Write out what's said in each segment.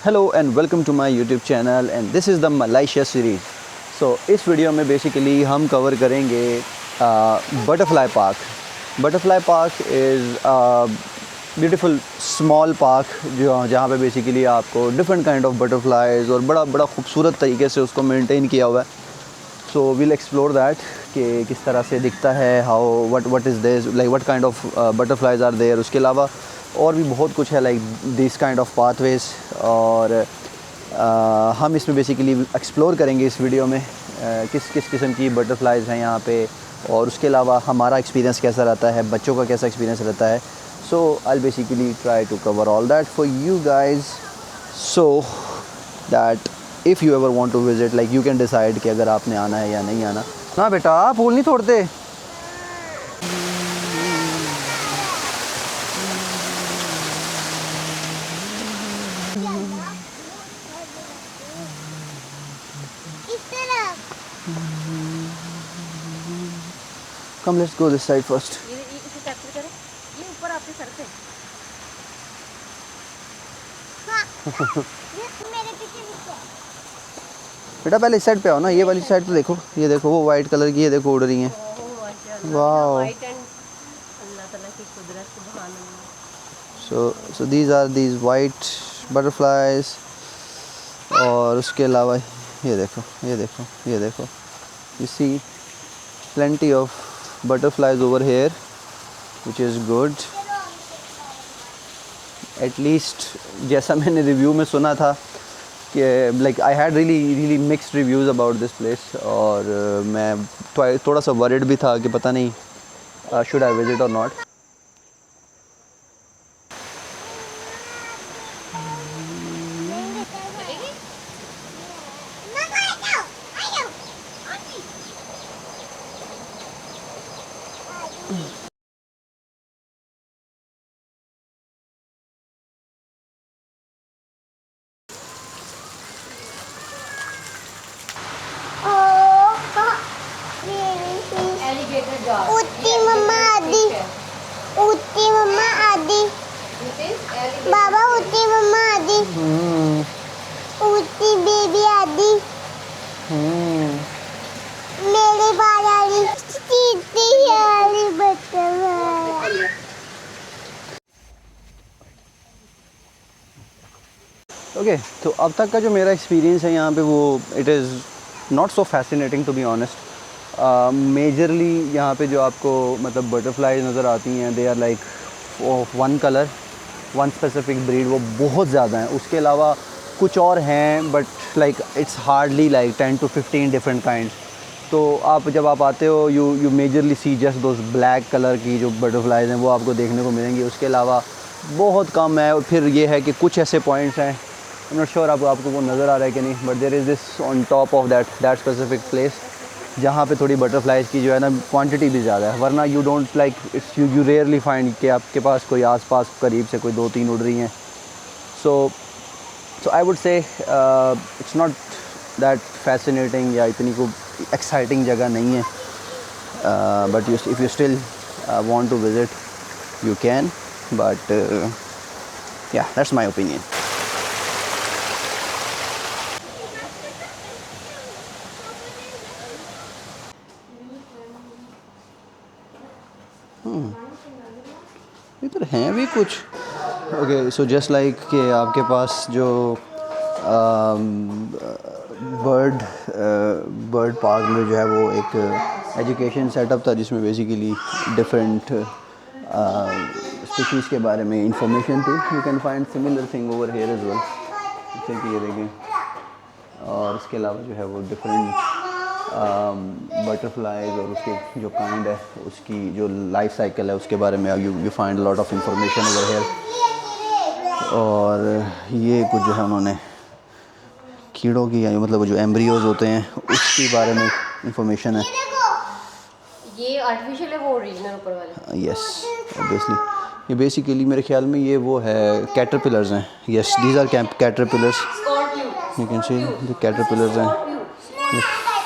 Hello and welcome to my YouTube channel and this is the Malaysia series. So इस video में basically हम cover करेंगे butterfly park. Butterfly park is beautiful small park जो जहाँ पे basically आपको different kind of butterflies और बड़ा खूबसूरत तरीके से उसको मेंटेन किया हुआ है। सो वील एक्सप्लोर दैट कि किस तरह से दिखता है, how what is this, like what kind of butterflies are there. उसके अलावा और भी बहुत कुछ है like this kind of pathways, और हम इसमें बेसिकली एक्सप्लोर करेंगे इस वीडियो में किस किस किस्म की बटरफ्लाइज हैं यहाँ पे, और उसके अलावा हमारा एक्सपीरियंस कैसा रहता है, बच्चों का कैसा एक्सपीरियंस रहता है। So I basically try to cover all that for you guys, so that if you ever want to visit, like you can decide कि अगर आपने आना है या नहीं आना। ना बेटा, फूल नहीं तोड़ते। Come, let's go this side first. इसे कैप्चर करें, ये ऊपर आपके सर पे। मेरे पीछे बेटा पहले इस साइड पे आओ ना, ये वाली साइड तो देखो, ये देखो वो वाइट कलर की, ये देखो उड़ रही हैं। वाओ। वाइट एंड अल्लाह ताला की कुदरत, सुभान अल्लाह। So these are these white butterflies, और उसके अलावा ये देखो, ये देखो, ये देखो, you see plenty of butterflies over here, which is good. At least जैसा मैंने रिव्यू में सुना था कि like I had really mixed reviews about this place, और मैं थोड़ा सा वरिड भी था कि पता नहीं शुड आई विजिट और नॉट। Alligator jar. उठी मम्मा आदि, उठी मम्मा आदि, बाबा उठी मम्मा आदि, उठी बेबी आदि, मेरे बाल आदि, सीधी वाली बटरफ्लाई। ओके, तो अब तक का जो मेरा एक्सपीरियंस है यहाँ पे वो it is not so fascinating to be honest. Majorly यहाँ पे जो आपको मतलब बटरफ्लाइज नज़र आती हैं, they are like one colour, one specific breed, वो बहुत ज़्यादा हैं। उसके अलावा कुछ और हैं but like it's hardly like 10 to 15 different kinds. तो आप जब आप आते हो you majorly see just those black colour की जो बटरफ्लाइज हैं वो आपको देखने को मिलेंगी। उसके अलावा बहुत कम है। और फिर ये है कि कुछ ऐसे पॉइंट्स हैं, आई एम नॉट श्योर आपको वो नज़र आ रहा है कि नहीं, but there is this on top of that specific place जहाँ पे थोड़ी बटरफ्लाइज की जो है ना क्वांटिटी भी ज़्यादा है। वरना you don't like it's you rarely find कि आपके पास कोई आसपास करीब से कोई 2-3 उड़ रही हैं। So I would say it's not that fascinating, या इतनी कोई एक्साइटिंग जगह नहीं है। But if you still want to visit you can, but yeah that's my opinion. इधर हैं भी कुछ। ओके, सो जस्ट लाइक कि आपके पास जो बर्ड पार्क में जो है वो एक एजुकेशन सेटअप था जिसमें बेसिकली डिफरेंट स्पीशीज़ के बारे में इंफॉर्मेशन थी। You can find similar thing over here as well, जैसे कि ये देखें। और इसके अलावा जो है वो डिफरेंट बटरफ्लाइज और उसके जो काइंड है उसकी जो लाइफ साइकिल है उसके बारे में you find lot of information over here. और ये कुछ जो है उन्होंने कीड़ों की, यानी मतलब जो एम्ब्रियोज होते हैं उसके बारे में इंफॉर्मेशन है। ये आर्टिफिशियल है, वो ओरिजिनल ऊपर वाले। यस, ऑब्वियसली ये बेसिकली मेरे ख्याल में ये वो है कैटरपिलर्स हैं। Yes, these are caterpillars, you can see the caterpillars हैं। ये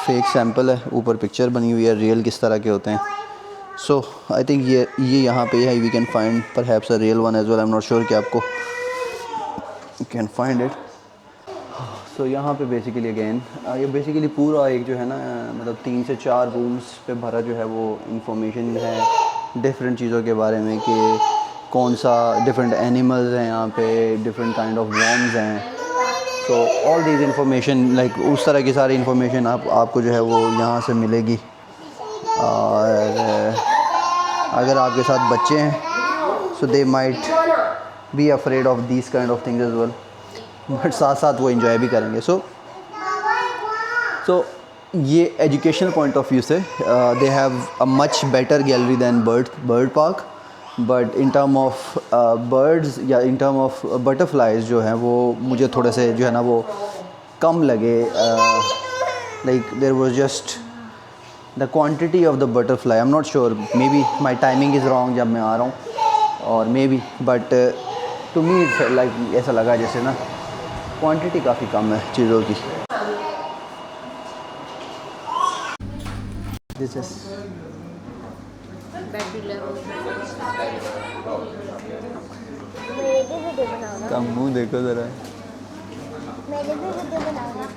फेक सैंपल है, ऊपर पिक्चर बनी हुई है, रियल किस तरह के होते हैं। सो आई थिंक ये यहाँ पे है, we can find perhaps a real one as well, I am not sure कि आपको you can find it. So यहाँ पे बेसिकली अगेन ये बेसिकली पूरा एक जो है ना मतलब 3 से 4 रूम्स पे भरा जो है वो इंफॉर्मेशन है डिफरेंट चीज़ों के बारे में कि कौन सा डिफरेंट एनिमल्स हैं यहाँ पे, डिफरेंट काइंड ऑफ वर्म्स हैं। So all these information like उस तरह की सारी इंफॉर्मेशन आपको जो है वो यहाँ से मिलेगी। और अगर आपके साथ बच्चे हैं so they might be afraid of these kind of things as well, but साथ साथ वो इन्जॉय भी करेंगे। सो ये एजुकेशनल पॉइंट ऑफ व्यू से they have a much better gallery than bird park, but in term of birds या in term of butterflies जो हैं वो मुझे थोड़े से जो है ना वो कम लगे। Like there was just the quantity of the butterfly, I am not sure, maybe my timing is wrong जब मैं आ रहा हूँ और maybe, but to me it's like ऐसा लगा जैसे ना क्वांटिटी काफ़ी कम है चीज़ों की। This is battery level. मेरे भी वीडियो बनाओ ना, का मुँह देखो ज़रा, मेरे भी वीडियो बनाओ ना।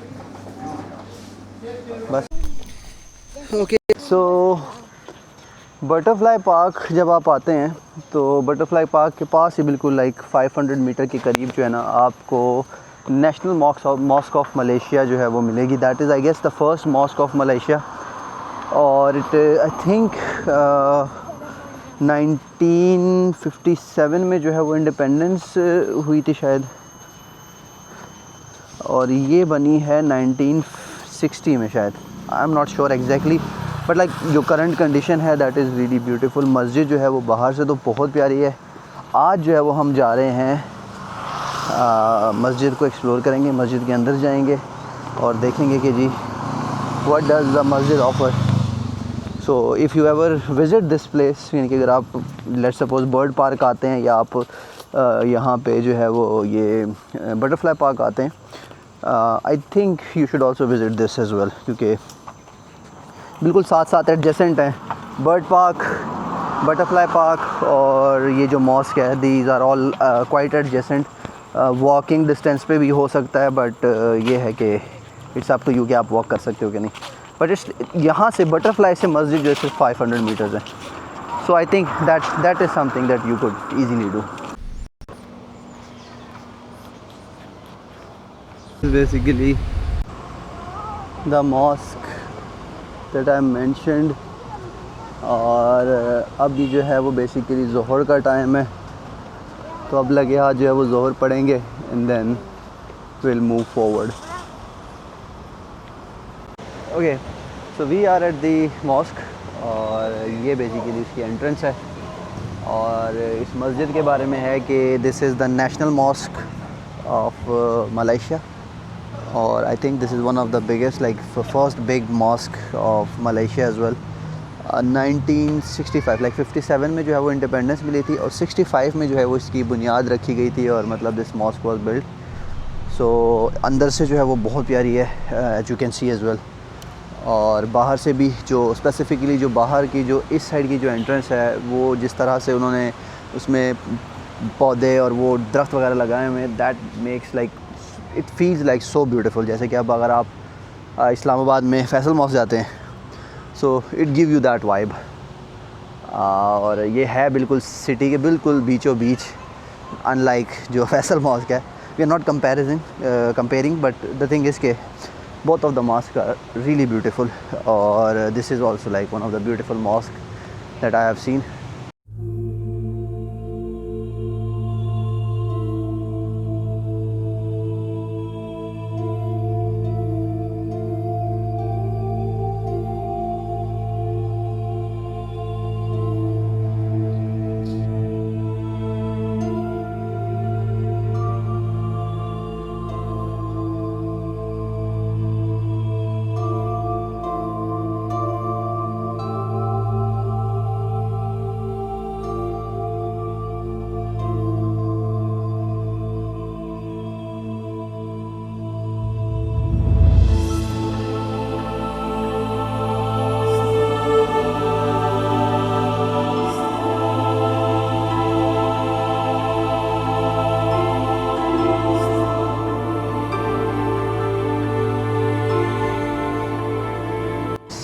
बस ओके। सो बटरफ्लाई पार्क जब आप आते हैं तो बटरफ्लाई पार्क के पास ही बिल्कुल लाइक 500 मीटर के करीब जो है ना आपको नेशनल मॉस्क ऑफ मलेशिया जो है वो मिलेगी। That is I guess the first mosque of Malaysia, और इट आई थिंक 1957 में जो है वो इंडिपेंडेंस हुई थी शायद, और ये बनी है 1960 में शायद, आई am not sure exactly, but like जो करंट कंडीशन है दैट इज़ रियली ब्यूटीफुल। मस्जिद जो है वो बाहर से तो बहुत प्यारी है। आज जो है वो हम जा रहे हैं मस्जिद को एक्सप्लोर करेंगे, मस्जिद के अंदर जाएंगे और देखेंगे कि जी व्हाट डज़ द मस्जिद offer. So if you ever visit this place, यानी कि अगर आप लेट्स सपोज बर्ड पार्क आते हैं या आप यहाँ पे जो है वो ये बटरफ्लाई पार्क आते हैं, I think you should also visit this as well, क्योंकि बिल्कुल साथ साथ एडजेसेंट हैं बर्ड पार्क, बटरफ्लाई पार्क और ये जो मॉस्क है, these are all quite adjacent. Walking distance पे भी हो सकता है, बट ये है कि इट्स अप टू यू कि आप वॉक कर सकते हो कि नहीं। बट इट्स यहाँ से बटरफ्लाई से मस्जिद जो है सिर्फ 500 मीटर्स है। So I think that is something that you could easily do. Basically the mosque that I mentioned, और अभी जो है वो बेसिकली ज़ोहर का टाइम है, तो अब लगे हाथ जो है वो ज़ोहर पढ़ेंगे and then will move forward. Okay, so we are at the mosque, और ये बेसिकली इसकी एंट्रेंस है। और इस मस्जिद के बारे में है कि this is the National Mosque of Malaysia, और I think this is one of the biggest like first big mosque of Malaysia as well. 1965 like 57 में जो है वो इंडिपेंडेंस मिली थी, और 65 में जो है वो इसकी बुनियाद रखी गई थी, और मतलब this mosque was built. So अंदर से जो है वो बहुत प्यारी है, as you can see as well, और बाहर से भी जो स्पेसिफ़िकली जो बाहर की जो इस साइड की जो एंट्रेंस है वो जिस तरह से उन्होंने उसमें पौधे और वो दरख्त वगैरह लगाए हुए हैं, that makes like it feels like so beautiful. जैसे कि अब अगर आप इस्लामाबाद में फैसल मॉस्क जाते हैं, so it give you that vibe. और ये है बिल्कुल सिटी के बिल्कुल बीचों बीच, अनलाइक जो फैसल मॉस्क है। We are not comparing, but the thing is के both of the mosques are really beautiful, or this is also like one of the beautiful mosques that I have seen.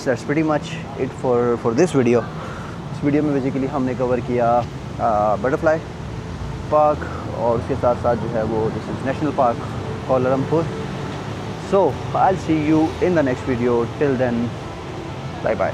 That's pretty much it for this video. इस video में basically हमने cover किया butterfly park और उसके साथ साथ जो है वो this is national park Kuala Lumpur. So I will see you in the next video, till then bye bye.